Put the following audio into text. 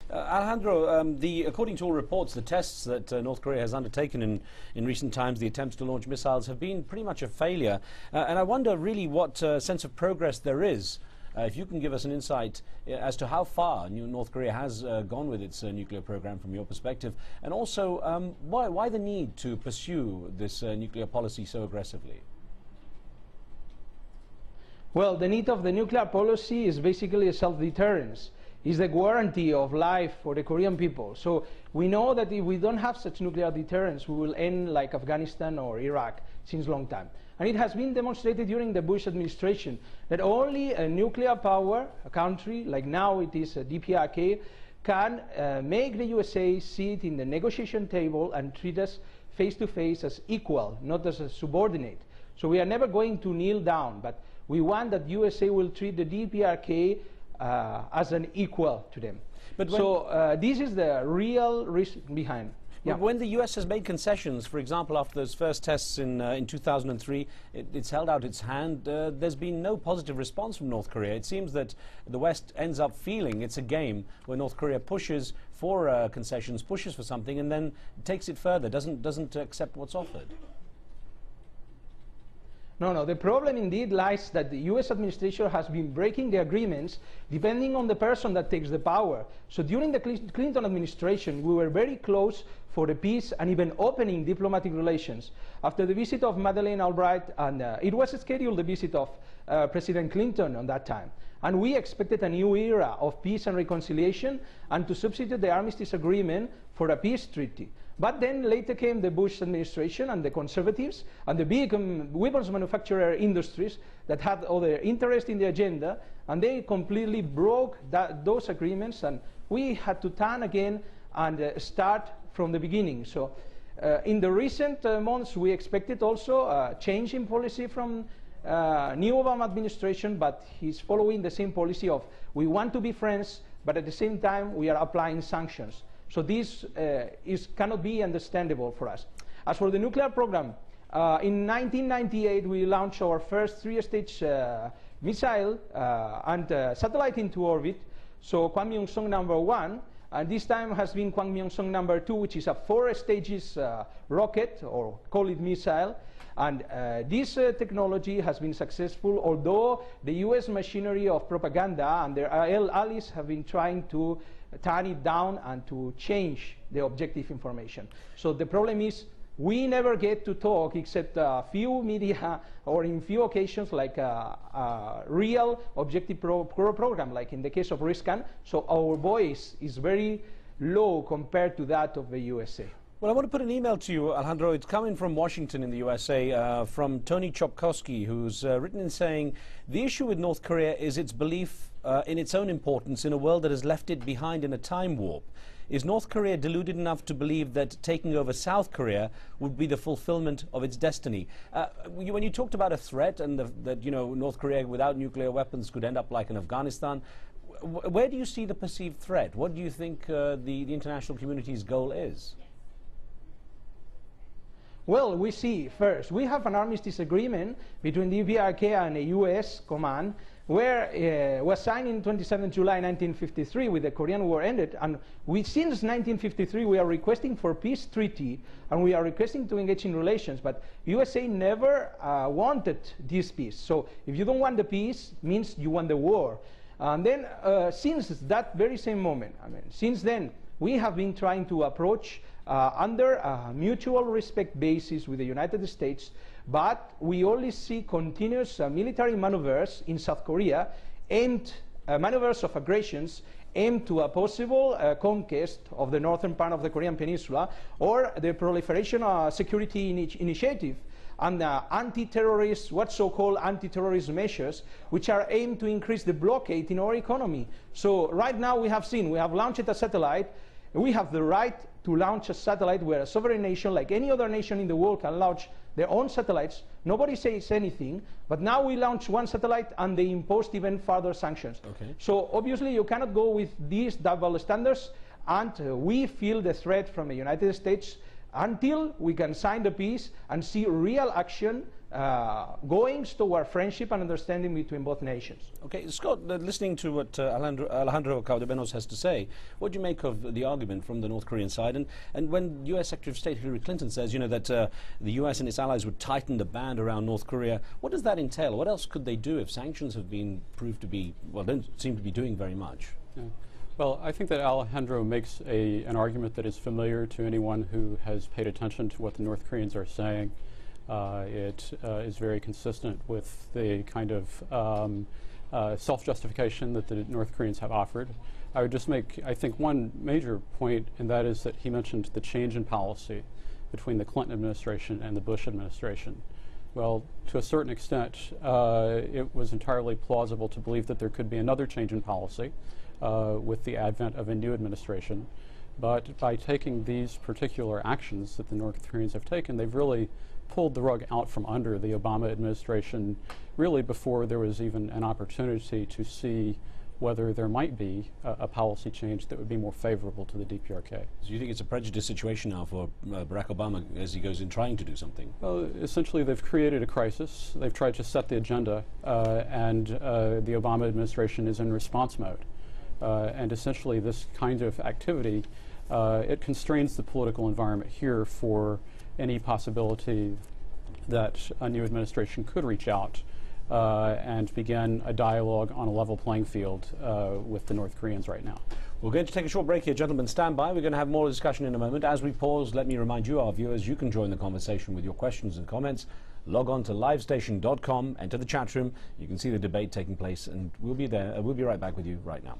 Alejandro, according to all reports, the tests that North Korea has undertaken in recent times, the attempts to launch missiles, have been pretty much a failure. And I wonder really what sense of progress there is. If you can give us an insight as to how far North Korea has gone with its nuclear program from your perspective, and also why the need to pursue this nuclear policy so aggressively? Well, the need of the nuclear policy is basically a self-deterrence. Is the guarantee of life for the Korean people. So we know that if we don't have such nuclear deterrence, we will end like Afghanistan or Iraq since a long time. And it has been demonstrated during the Bush administration that only a nuclear power, a country, like now it is DPRK, can make the USA sit in the negotiation table and treat us face to face as equal, not as a subordinate. So we are never going to kneel down, but we want that USA will treat the DPRK as an equal to them. But this is the real reason behind. But when the US has made concessions, for example, after those first tests in 2003, it's held out its hand. There's been no positive response from North Korea. It seems that the West ends up feeling it's a game where North Korea pushes for concessions, pushes for something, and then takes it further, doesn't accept what's offered. No, the problem indeed lies that the US administration has been breaking the agreements depending on the person that takes the power. So during the Clinton administration, we were very close for the peace and even opening diplomatic relations. After the visit of Madeleine Albright, and it was scheduled the visit of President Clinton on that time. And we expected a new era of peace and reconciliation and to substitute the armistice agreement for a peace treaty. But then later came the Bush administration and the conservatives and the big weapons manufacturer industries that had other interest in the agenda, and they completely broke those agreements, and we had to turn again and start from the beginning. So in the recent months we expected also a change in policy from new Obama administration, but he's following the same policy of we want to be friends, but at the same time we are applying sanctions. So this cannot be understandable for us. As for the nuclear program, in 1998 we launched our first three-stage missile and satellite into orbit, so Kwangmyungsong #1, and this time has been Kwangmyungsong #2, which is a 4-stages rocket, or call it missile. And this technology has been successful, although the US machinery of propaganda and their allies have been trying to turn it down and to change the objective information. So the problem is we never get to talk except a few media or in few occasions like a real objective program, like in the case of RISCAN. So our voice is very low compared to that of the USA. Well, I want to put an email to you, Alejandro. It's coming from Washington in the USA, from Tony Chopkowski, who's written in saying, the issue with North Korea is its belief in its own importance in a world that has left it behind in a time warp. Is North Korea deluded enough to believe that taking over South Korea would be the fulfillment of its destiny? When you talked about a threat and that North Korea without nuclear weapons could end up like in Afghanistan, where do you see the perceived threat? What do you think the international community's goal is? Well, we see first, we have an armistice agreement between the DPRK and the US command, where was signed in 27 July 1953 with the Korean War ended, and since 1953 we are requesting for peace treaty and we are requesting to engage in relations, but USA never wanted this peace. So if you don't want the peace, means you want the war. And then since that very same moment, since then we have been trying to approach under a mutual respect basis with the United States, but we only see continuous military maneuvers in South Korea, aimed maneuvers of aggressions aimed to a possible conquest of the northern part of the Korean Peninsula, or the proliferation security initiative and anti-terrorist, what so-called anti-terrorist measures, which are aimed to increase the blockade in our economy. So right now we have launched a satellite. We have the right to launch a satellite where a sovereign nation, like any other nation in the world, can launch their own satellites. Nobody says anything, but now we launch one satellite and they imposed even further sanctions. Okay. So obviously you cannot go with these double standards, and we feel the threat from the United States until we can sign the peace and see real action goings toward friendship and understanding between both nations. Okay, Scott, listening to what Alejandro Caldebenos has to say, what do you make of the argument from the North Korean side? And when U.S. Secretary of State Hillary Clinton says, that the U.S. and its allies would tighten the band around North Korea, what does that entail? What else could they do if sanctions have been proved to be, well, don't seem to be doing very much? Yeah. Well, I think that Alejandro makes an argument that is familiar to anyone who has paid attention to what the North Koreans are saying. It is very consistent with the kind of self-justification that the North Koreans have offered. I would just make, I think, one major point, and that is that he mentioned the change in policy between the Clinton administration and the Bush administration. Well, to a certain extent, it was entirely plausible to believe that there could be another change in policy with the advent of a new administration. But by taking these particular actions that the North Koreans have taken, they've really pulled the rug out from under the Obama administration, really before there was even an opportunity to see whether there might be a policy change that would be more favorable to the DPRK. So you think it's a prejudice situation now for Barack Obama as he goes in trying to do something? Well, essentially they've created a crisis. They've tried to set the agenda, and the Obama administration is in response mode. And essentially this kind of activity, it constrains the political environment here for any possibility that a new administration could reach out and begin a dialogue on a level playing field with the North Koreans right now. We're going to take a short break here, gentlemen. Stand by. We're going to have more discussion in a moment. As we pause, let me remind you, our viewers, you can join the conversation with your questions and comments. Log on to livestation.com, enter the chat room. You can see the debate taking place, and we'll be there. We'll be right back with you right now.